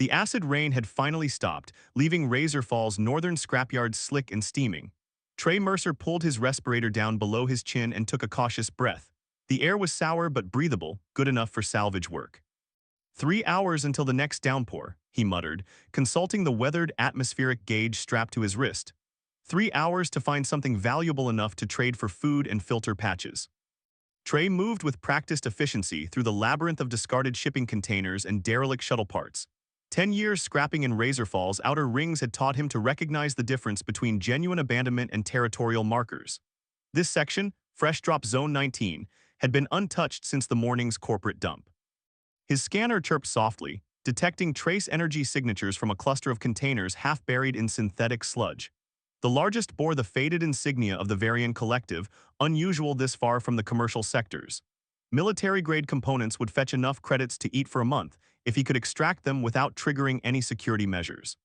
The acid rain had finally stopped, leaving Razor Fall's northern scrapyard slick and steaming. Trey Mercer pulled his respirator down below his chin and took a cautious breath. The air was sour but breathable, good enough for salvage work. 3 hours until the next downpour, he muttered, consulting the weathered atmospheric gauge strapped to his wrist. 3 hours to find something valuable enough to trade for food and filter patches. Trey moved with practiced efficiency through the labyrinth of discarded shipping containers and derelict shuttle parts. 10 years scrapping in Razor Fall's outer rings had taught him to recognize the difference between genuine abandonment and territorial markers. This section, Fresh Drop Zone 19, had been untouched since the morning's corporate dump. His scanner chirped softly, detecting trace energy signatures from a cluster of containers half buried in synthetic sludge. The largest bore the faded insignia of the Varian Collective, unusual this far from the commercial sectors. Military-grade components would fetch enough credits to eat for a month if he could extract them without triggering any security measures.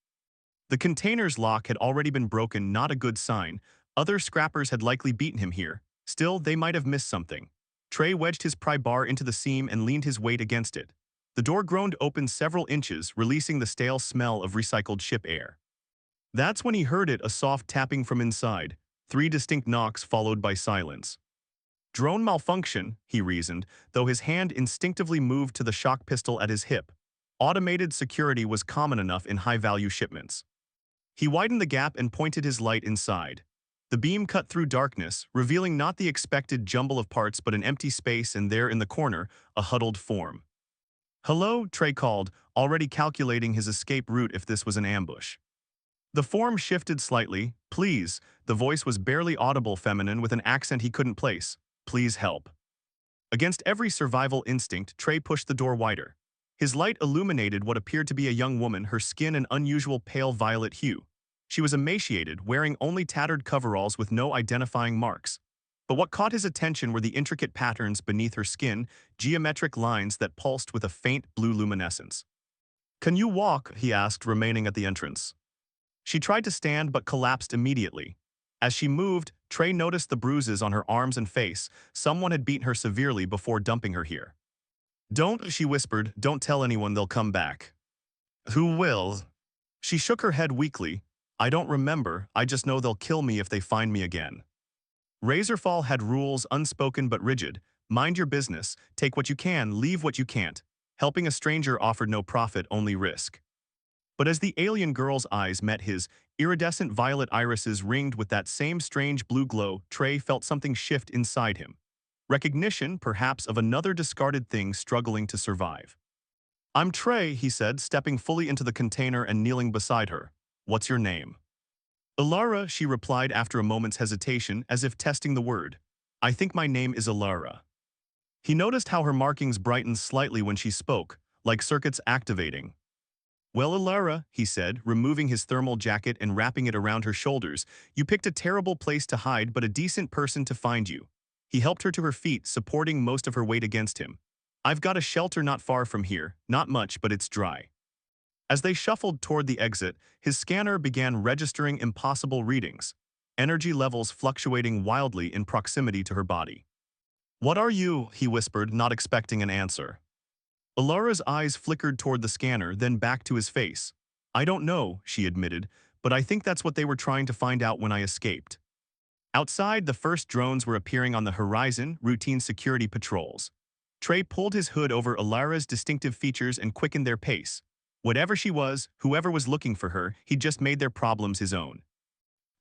The container's lock had already been broken, not a good sign. Other scrappers had likely beaten him here. Still, they might have missed something. Trey wedged his pry bar into the seam and leaned his weight against it. The door groaned open several inches, releasing the stale smell of recycled ship air. That's when he heard it, a soft tapping from inside, 3 distinct knocks followed by silence. Drone malfunction, he reasoned, though his hand instinctively moved to the shock pistol at his hip. Automated security was common enough in high-value shipments. He widened the gap and pointed his light inside. The beam cut through darkness, revealing not the expected jumble of parts but an empty space, and there in the corner, a huddled form. "Hello," Trey called, already calculating his escape route if this was an ambush. The form shifted slightly. "Please," the voice was barely audible, feminine with an accent he couldn't place. "Please help." Against every survival instinct, Trey pushed the door wider. His light illuminated what appeared to be a young woman, her skin an unusual pale violet hue. She was emaciated, wearing only tattered coveralls with no identifying marks. But what caught his attention were the intricate patterns beneath her skin, geometric lines that pulsed with a faint blue luminescence. "Can you walk?" he asked, remaining at the entrance. She tried to stand but collapsed immediately. As she moved, Trey noticed the bruises on her arms and face. Someone had beaten her severely before dumping her here. "Don't," she whispered, "don't tell anyone, they'll come back." "Who will?" She shook her head weakly. "I don't remember, I just know they'll kill me if they find me again." Razorfall had rules, unspoken but rigid. Mind your business, take what you can, leave what you can't. Helping a stranger offered no profit, only risk. But as the alien girl's eyes met his, iridescent violet irises ringed with that same strange blue glow, Trey felt something shift inside him. Recognition, perhaps, of another discarded thing struggling to survive. "I'm Trey," he said, stepping fully into the container and kneeling beside her. "What's your name?" "Ilara," she replied after a moment's hesitation, as if testing the word. "I think my name is Ilara." He noticed how her markings brightened slightly when she spoke, like circuits activating. "Well, Ilara," he said, removing his thermal jacket and wrapping it around her shoulders, "you picked a terrible place to hide but a decent person to find you." He helped her to her feet, supporting most of her weight against him. "I've got a shelter not far from here, not much, but it's dry." As they shuffled toward the exit, his scanner began registering impossible readings, energy levels fluctuating wildly in proximity to her body. "What are you?" he whispered, not expecting an answer. Alara's eyes flickered toward the scanner, then back to his face. "I don't know," she admitted, "but I think that's what they were trying to find out when I escaped." Outside, the first drones were appearing on the horizon, routine security patrols. Trey pulled his hood over Alara's distinctive features and quickened their pace. Whatever she was, whoever was looking for her, he'd just made their problems his own.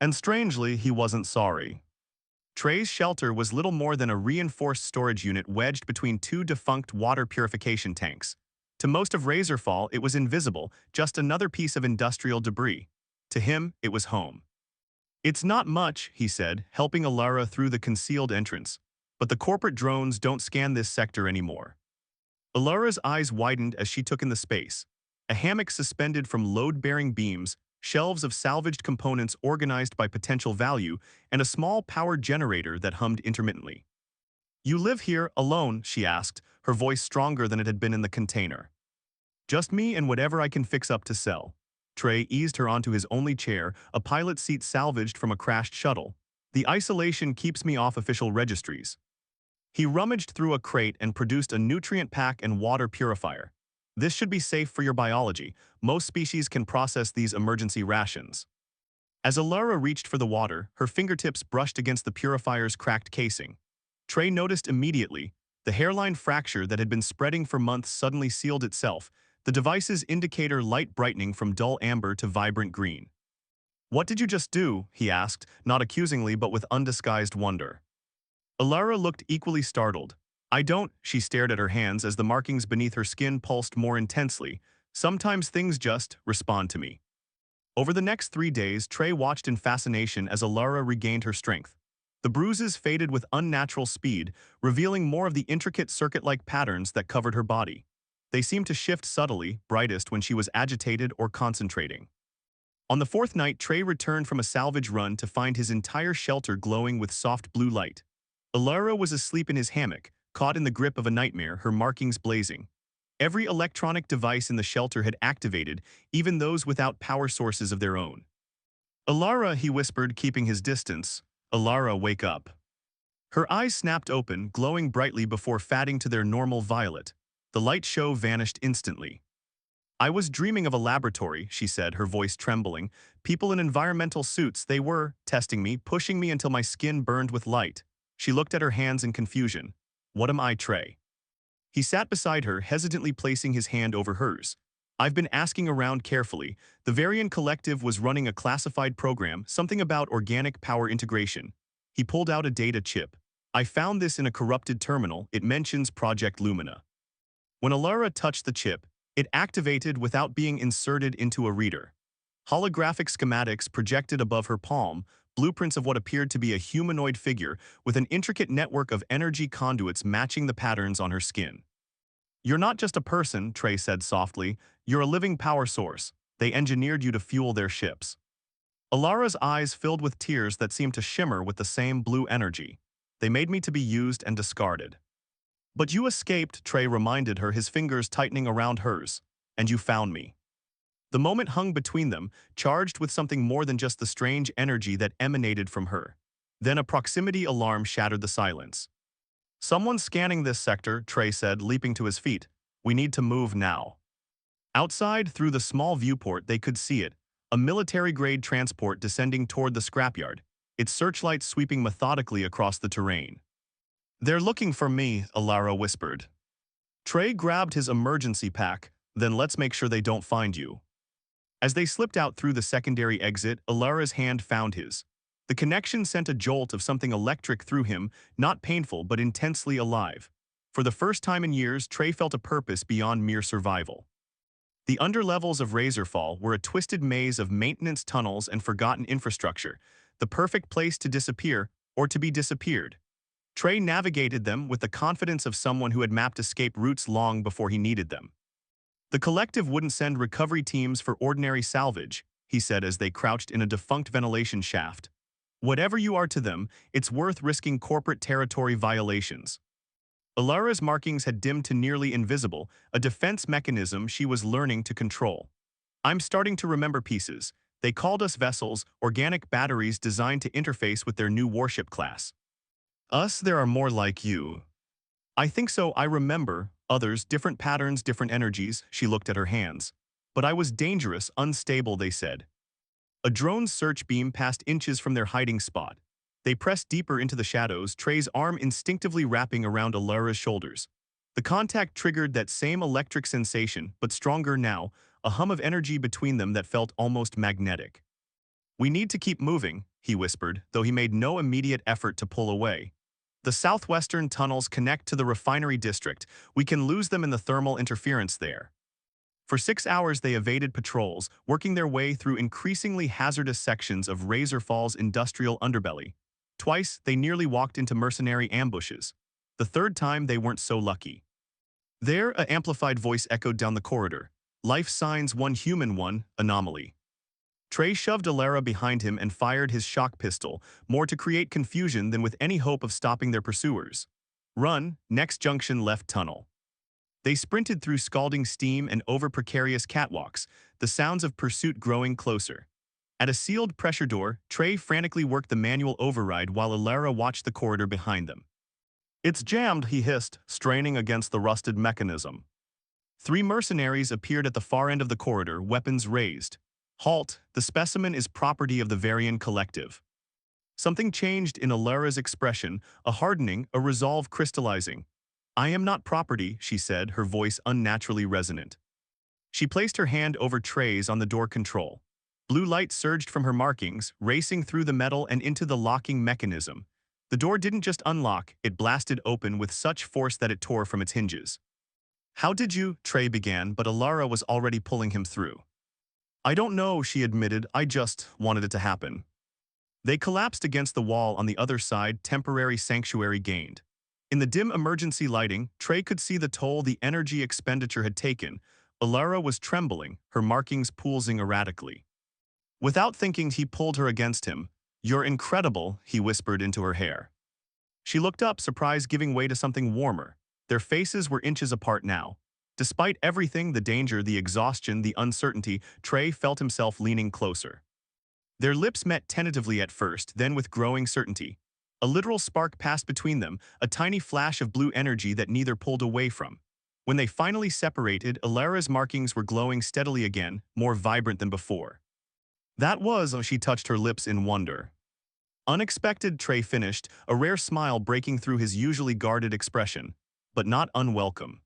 And strangely, he wasn't sorry. Trey's shelter was little more than a reinforced storage unit wedged between 2 defunct water purification tanks. To most of Razorfall, it was invisible, just another piece of industrial debris. To him, it was home. "It's not much," he said, helping Ilara through the concealed entrance. "But the corporate drones don't scan this sector anymore." Ilara's eyes widened as she took in the space. A hammock suspended from load-bearing beams, shelves of salvaged components organized by potential value, and a small power generator that hummed intermittently. "You live here, alone?" she asked, her voice stronger than it had been in the container. "Just me and whatever I can fix up to sell." Trey eased her onto his only chair, a pilot seat salvaged from a crashed shuttle. "The isolation keeps me off official registries." He rummaged through a crate and produced a nutrient pack and water purifier. This should be safe for your biology. Most species can process these emergency rations. As Alara reached for the water, her fingertips brushed against the purifier's cracked casing. Trey noticed immediately. The hairline fracture that had been spreading for months suddenly sealed itself, the device's indicator light brightening from dull amber to vibrant green. "What did you just do?" he asked, not accusingly but with undisguised wonder. Alara looked equally startled. "I don't," she stared at her hands as the markings beneath her skin pulsed more intensely. "Sometimes things just respond to me." Over the next 3 days, Trey watched in fascination as Alara regained her strength. The bruises faded with unnatural speed, revealing more of the intricate circuit-like patterns that covered her body. They seemed to shift subtly, brightest when she was agitated or concentrating. On the fourth night, Trey returned from a salvage run to find his entire shelter glowing with soft blue light. Alara was asleep in his hammock, caught in the grip of a nightmare, her markings blazing. Every electronic device in the shelter had activated, even those without power sources of their own. "Alara," he whispered, keeping his distance. "Alara, wake up." Her eyes snapped open, glowing brightly before fading to their normal violet. The light show vanished instantly. "I was dreaming of a laboratory," she said, her voice trembling. "People in environmental suits, they were testing me, pushing me until my skin burned with light." She looked at her hands in confusion. "What am I, Trey?" He sat beside her, hesitantly placing his hand over hers. "I've been asking around carefully. The Varian Collective was running a classified program, something about organic power integration." He pulled out a data chip. "I found this in a corrupted terminal. It mentions Project Lumina." When Alara touched the chip, it activated without being inserted into a reader. Holographic schematics projected above her palm, blueprints of what appeared to be a humanoid figure with an intricate network of energy conduits matching the patterns on her skin. "You're not just a person," Trey said softly. "You're a living power source. They engineered you to fuel their ships." Alara's eyes filled with tears that seemed to shimmer with the same blue energy. "They made me to be used and discarded." "But you escaped," Trey reminded her, his fingers tightening around hers. "And you found me." The moment hung between them, charged with something more than just the strange energy that emanated from her. Then a proximity alarm shattered the silence. "Someone's scanning this sector," Trey said, leaping to his feet. "We need to move now." Outside, through the small viewport, they could see it, a military-grade transport descending toward the scrapyard, its searchlights sweeping methodically across the terrain. "They're looking for me," Alara whispered. Trey grabbed his emergency pack. "Then let's make sure they don't find you." As they slipped out through the secondary exit, Alara's hand found his. The connection sent a jolt of something electric through him, not painful but intensely alive. For the first time in years, Trey felt a purpose beyond mere survival. The underlevels of Razorfall were a twisted maze of maintenance tunnels and forgotten infrastructure, the perfect place to disappear or to be disappeared. Trey navigated them with the confidence of someone who had mapped escape routes long before he needed them. "The collective wouldn't send recovery teams for ordinary salvage," he said as they crouched in a defunct ventilation shaft. "Whatever you are to them, it's worth risking corporate territory violations." Alara's markings had dimmed to nearly invisible, a defense mechanism she was learning to control. "I'm starting to remember pieces. They called us vessels, organic batteries designed to interface with their new warship class." "Us, there are more like you." "I think so, I remember. Others, different patterns, different energies." She looked at her hands. "But I was dangerous, unstable," they said. A drone's search beam passed inches from their hiding spot. They pressed deeper into the shadows, Trey's arm instinctively wrapping around Alara's shoulders. The contact triggered that same electric sensation, but stronger now, a hum of energy between them that felt almost magnetic. "We need to keep moving," he whispered, though he made no immediate effort to pull away. "The southwestern tunnels connect to the refinery district. We can lose them in the thermal interference there." For 6 hours they evaded patrols, working their way through increasingly hazardous sections of Razorfall's industrial underbelly. Twice, they nearly walked into mercenary ambushes. The third time, they weren't so lucky. There, an amplified voice echoed down the corridor. "Life signs 1 human 1, anomaly." Trey shoved Alara behind him and fired his shock pistol, more to create confusion than with any hope of stopping their pursuers. "Run, next junction left tunnel." They sprinted through scalding steam and over precarious catwalks, the sounds of pursuit growing closer. At a sealed pressure door, Trey frantically worked the manual override while Alara watched the corridor behind them. "It's jammed," he hissed, straining against the rusted mechanism. Three mercenaries appeared at the far end of the corridor, weapons raised. Halt, the specimen is property of the Varian Collective. Something changed in Alara's expression, a hardening, a resolve crystallizing. I am not property, she said, her voice unnaturally resonant. She placed her hand over Trey's on the door control. Blue light surged from her markings, racing through the metal and into the locking mechanism. The door didn't just unlock, it blasted open with such force that it tore from its hinges. How did you? Trey began, but Alara was already pulling him through. I don't know, she admitted, I just wanted it to happen. They collapsed against the wall on the other side, temporary sanctuary gained. In the dim emergency lighting, Trey could see the toll the energy expenditure had taken. Alara was trembling, her markings pulsing erratically. Without thinking, he pulled her against him. You're incredible, he whispered into her hair. She looked up, surprise giving way to something warmer. Their faces were inches apart now. Despite everything, the danger, the exhaustion, the uncertainty, Trey felt himself leaning closer. Their lips met tentatively at first, then with growing certainty. A literal spark passed between them, a tiny flash of blue energy that neither pulled away from. When they finally separated, Alara's markings were glowing steadily again, more vibrant than before. That was, she touched her lips in wonder. Unexpected, Trey finished, a rare smile breaking through his usually guarded expression, but not unwelcome.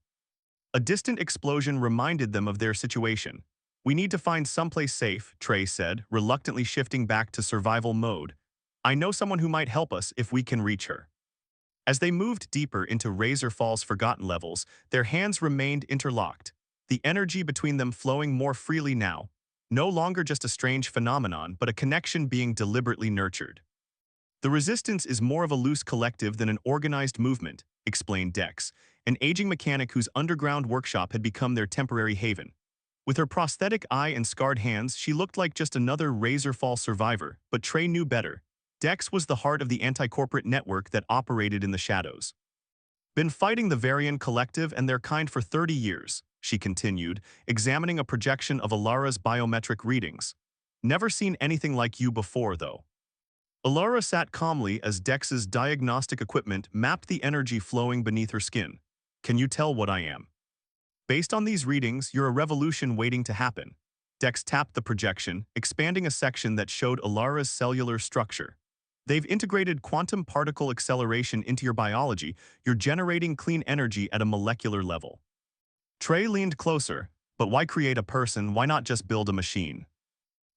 A distant explosion reminded them of their situation. We need to find someplace safe, Trey said, reluctantly shifting back to survival mode. I know someone who might help us if we can reach her. As they moved deeper into Razor Fall's forgotten levels, their hands remained interlocked, the energy between them flowing more freely now, no longer just a strange phenomenon, but a connection being deliberately nurtured. The resistance is more of a loose collective than an organized movement, explained Dex, an aging mechanic whose underground workshop had become their temporary haven. With her prosthetic eye and scarred hands, she looked like just another Razorfall survivor, but Trey knew better. Dex was the heart of the anti-corporate network that operated in the shadows. Been fighting the Varian Collective and their kind for 30 years, she continued, examining a projection of Alara's biometric readings. Never seen anything like you before, though. Alara sat calmly as Dex's diagnostic equipment mapped the energy flowing beneath her skin. Can you tell what I am? Based on these readings, you're a revolution waiting to happen. Dex tapped the projection, expanding a section that showed Alara's cellular structure. They've integrated quantum particle acceleration into your biology. You're generating clean energy at a molecular level. Trey leaned closer. But why create a person? Why not just build a machine?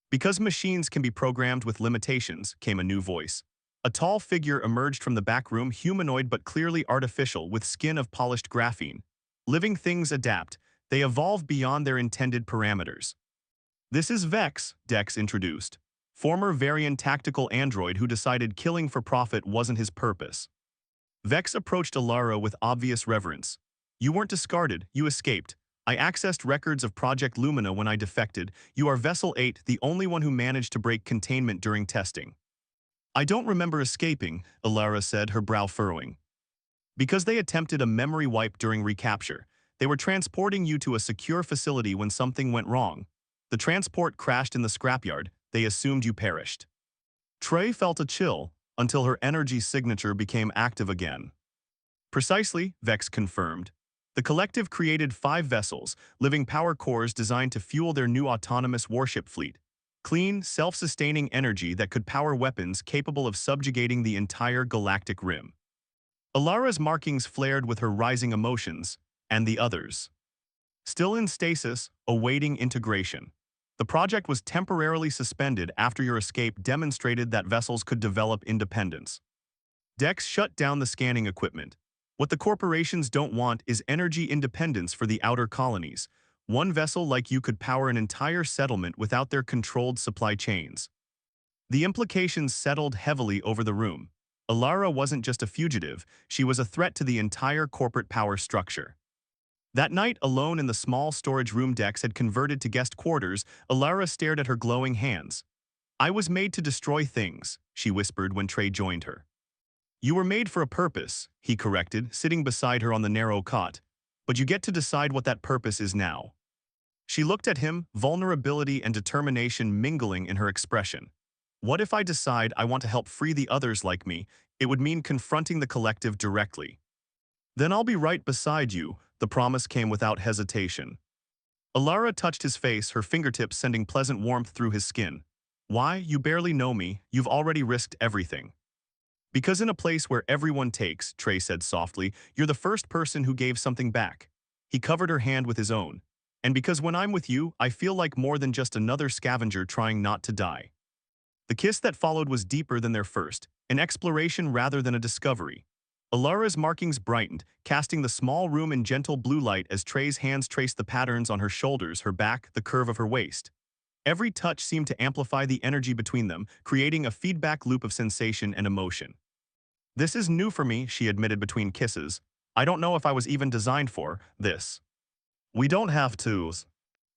Because machines can be programmed with limitations, came a new voice. A tall figure emerged from the back room, humanoid but clearly artificial, with skin of polished graphene. Living things adapt. They evolve beyond their intended parameters. This is Vex, Dex introduced. Former Varian tactical android who decided killing for profit wasn't his purpose. Vex approached Alara with obvious reverence. You weren't discarded, you escaped. I accessed records of Project Lumina when I defected. You are Vessel 8, the only one who managed to break containment during testing. I don't remember escaping, Alara said, her brow furrowing. Because they attempted a memory wipe during recapture. They were transporting you to a secure facility when something went wrong. The transport crashed in the scrapyard. They assumed you perished. Trey felt a chill until her energy signature became active again. Precisely, Vex confirmed. The collective created 5 vessels, living power cores designed to fuel their new autonomous warship fleet. Clean, self-sustaining energy that could power weapons capable of subjugating the entire galactic rim. Alara's markings flared with her rising emotions, and the others. Still in stasis, awaiting integration. The project was temporarily suspended after your escape demonstrated that vessels could develop independence. Dex shut down the scanning equipment. What the corporations don't want is energy independence for the outer colonies. One vessel like you could power an entire settlement without their controlled supply chains. The implications settled heavily over the room. Alara wasn't just a fugitive, she was a threat to the entire corporate power structure. That night, alone in the small storage room Dex had converted to guest quarters, Alara stared at her glowing hands. I was made to destroy things, she whispered when Trey joined her. You were made for a purpose, he corrected, sitting beside her on the narrow cot. But you get to decide what that purpose is now. She looked at him, vulnerability and determination mingling in her expression. What if I decide I want to help free the others like me? It would mean confronting the collective directly. Then I'll be right beside you, The promise came without hesitation. Alara touched his face, her fingertips sending pleasant warmth through his skin. Why, you barely know me, you've already risked everything. Because in a place where everyone takes, Trey said softly, you're the first person who gave something back. He covered her hand with his own. And because when I'm with you, I feel like more than just another scavenger trying not to die. The kiss that followed was deeper than their first, an exploration rather than a discovery. Alara's markings brightened, casting the small room in gentle blue light as Trey's hands traced the patterns on her shoulders, her back, the curve of her waist. Every touch seemed to amplify the energy between them, creating a feedback loop of sensation and emotion. This is new for me, she admitted between kisses. I don't know if I was even designed for this. We don't have to.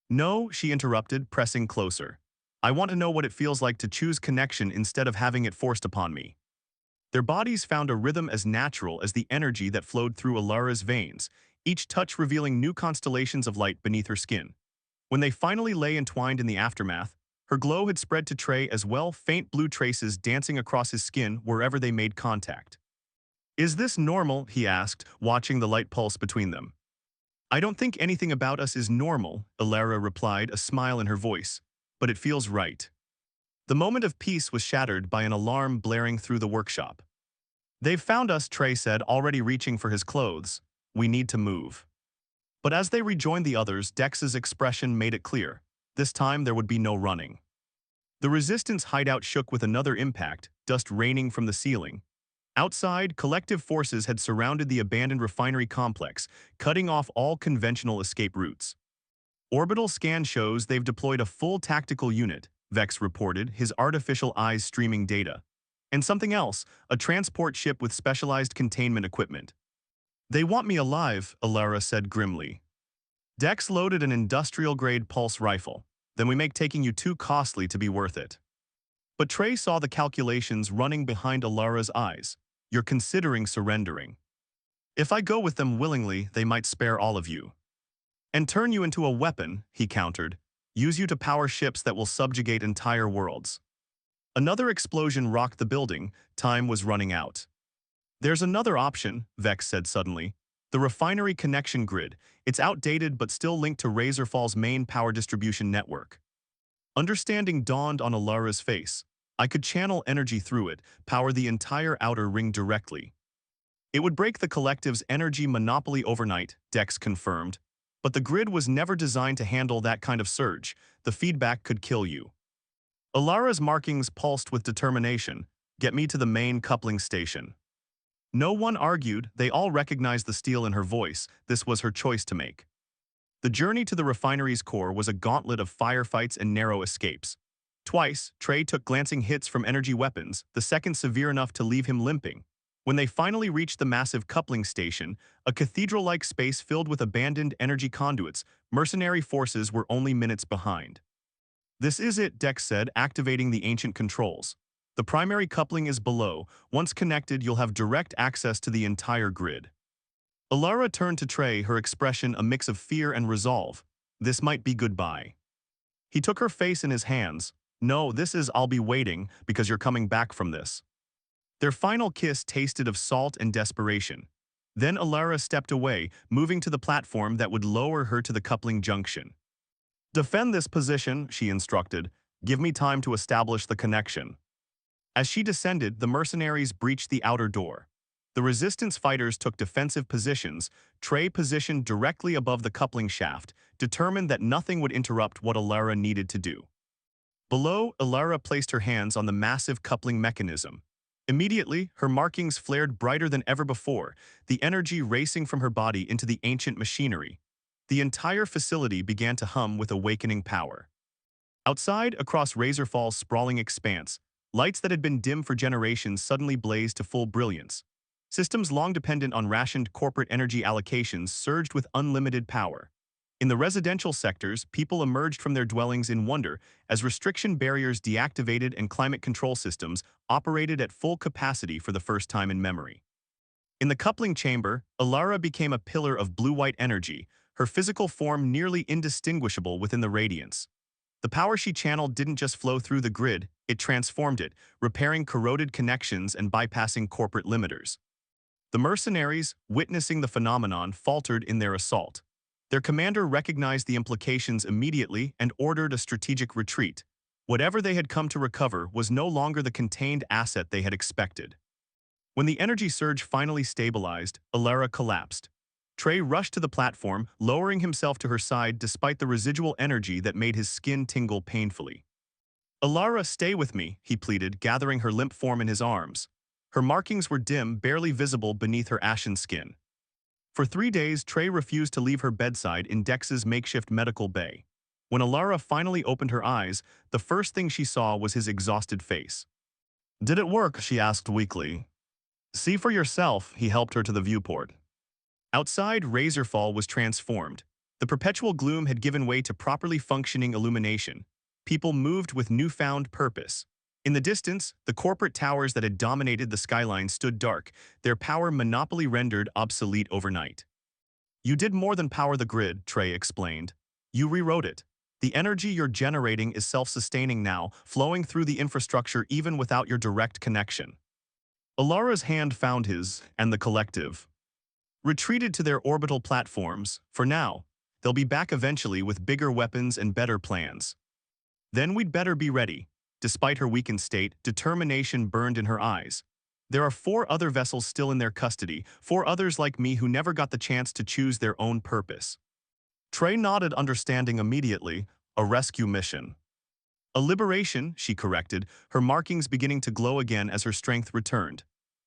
No, she interrupted, pressing closer. I want to know what it feels like to choose connection instead of having it forced upon me. Their bodies found a rhythm as natural as the energy that flowed through Alara's veins, each touch revealing new constellations of light beneath her skin. When they finally lay entwined in the aftermath, her glow had spread to Trey as well, faint blue traces dancing across his skin wherever they made contact. Is this normal? He asked, watching the light pulse between them. I don't think anything about us is normal, Alara replied, a smile in her voice, but it feels right. The moment of peace was shattered by an alarm blaring through the workshop. They've found us, Trey said, already reaching for his clothes. We need to move. But as they rejoined the others, Dex's expression made it clear. This time there would be no running. The resistance hideout shook with another impact, dust raining from the ceiling. Outside, collective forces had surrounded the abandoned refinery complex, cutting off all conventional escape routes. Orbital scan shows they've deployed a full tactical unit, Vex reported, his artificial eyes streaming data. And something else, a transport ship with specialized containment equipment. They want me alive, Alara said grimly. Dex loaded an industrial-grade pulse rifle. Then we make taking you too costly to be worth it. But Trey saw the calculations running behind Alara's eyes. You're considering surrendering. If I go with them willingly, they might spare all of you. And turn you into a weapon, he countered. Use you to power ships that will subjugate entire worlds. Another explosion rocked the building. Time was running out. There's another option, Vex said suddenly. The refinery connection grid. It's outdated but still linked to Razorfall's main power distribution network. Understanding dawned on Alara's face. I could channel energy through it, power the entire outer ring directly. It would break the collective's energy monopoly overnight, Dex confirmed. But the grid was never designed to handle that kind of surge. The feedback could kill you. Alara's markings pulsed with determination. Get me to the main coupling station. No one argued, they all recognized the steel in her voice. This was her choice to make. The journey to the refinery's core was a gauntlet of firefights and narrow escapes. Twice, Trey took glancing hits from energy weapons, the second severe enough to leave him limping. When they finally reached the massive coupling station, a cathedral-like space filled with abandoned energy conduits, mercenary forces were only minutes behind. This is it, Dex said, activating the ancient controls. The primary coupling is below. Once connected, you'll have direct access to the entire grid. Alara turned to Trey, her expression a mix of fear and resolve. This might be goodbye. He took her face in his hands. No, this is I'll be waiting because you're coming back from this. Their final kiss tasted of salt and desperation. Then Alara stepped away, moving to the platform that would lower her to the coupling junction. Defend this position, she instructed. Give me time to establish the connection. As she descended, the mercenaries breached the outer door. The resistance fighters took defensive positions, Trey positioned directly above the coupling shaft, determined that nothing would interrupt what Alara needed to do. Below, Alara placed her hands on the massive coupling mechanism. Immediately, her markings flared brighter than ever before, the energy racing from her body into the ancient machinery. The entire facility began to hum with awakening power. Outside, across Razorfall's sprawling expanse, lights that had been dim for generations suddenly blazed to full brilliance. Systems long dependent on rationed corporate energy allocations surged with unlimited power. In the residential sectors, people emerged from their dwellings in wonder as restriction barriers deactivated and climate control systems operated at full capacity for the first time in memory. In the coupling chamber, Alara became a pillar of blue-white energy, her physical form nearly indistinguishable within the radiance. The power she channeled didn't just flow through the grid, it transformed it, repairing corroded connections and bypassing corporate limiters. The mercenaries, witnessing the phenomenon, faltered in their assault. Their commander recognized the implications immediately and ordered a strategic retreat. Whatever they had come to recover was no longer the contained asset they had expected. When the energy surge finally stabilized, Alara collapsed. Trey rushed to the platform, lowering himself to her side despite the residual energy that made his skin tingle painfully. Alara, stay with me, he pleaded, gathering her limp form in his arms. Her markings were dim, barely visible beneath her ashen skin. For 3 days, Trey refused to leave her bedside in Dex's makeshift medical bay. When Alara finally opened her eyes, the first thing she saw was his exhausted face. "Did it work?" she asked weakly. "See for yourself," he helped her to the viewport. Outside, Razorfall was transformed. The perpetual gloom had given way to properly functioning illumination. People moved with newfound purpose. In the distance, the corporate towers that had dominated the skyline stood dark, their power monopoly rendered obsolete overnight. "You did more than power the grid," Trey explained. "You rewrote it. The energy you're generating is self-sustaining now, flowing through the infrastructure even without your direct connection." Alara's hand found his, and the collective retreated to their orbital platforms. For now, they'll be back eventually with bigger weapons and better plans. "Then we'd better be ready." Despite her weakened state, determination burned in her eyes. "There are 4 other vessels still in their custody, 4 others like me who never got the chance to choose their own purpose." Trey nodded, understanding immediately. "A rescue mission." "A liberation," she corrected, her markings beginning to glow again as her strength returned.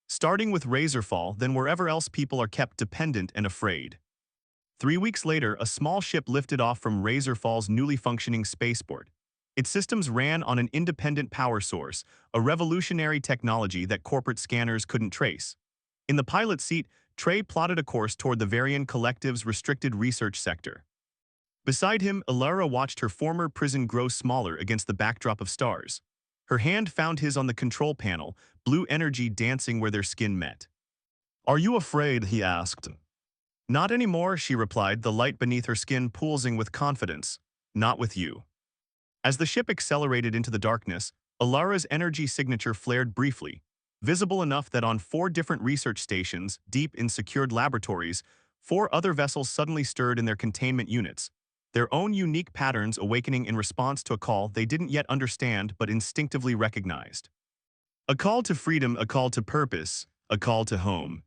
"Starting with Razorfall, then wherever else people are kept dependent and afraid." 3 weeks later, a small ship lifted off from Razorfall's newly functioning spaceport. Its systems ran on an independent power source, a revolutionary technology that corporate scanners couldn't trace. In the pilot's seat, Trey plotted a course toward the Varian Collective's restricted research sector. Beside him, Alara watched her former prison grow smaller against the backdrop of stars. Her hand found his on the control panel, blue energy dancing where their skin met. "Are you afraid?" he asked. "Not anymore," she replied, the light beneath her skin pulsing with confidence. "Not with you." As the ship accelerated into the darkness, Alara's energy signature flared briefly, visible enough that on 4 different research stations, deep in secured laboratories, 4 other vessels suddenly stirred in their containment units, their own unique patterns awakening in response to a call they didn't yet understand but instinctively recognized. A call to freedom, a call to purpose, a call to home.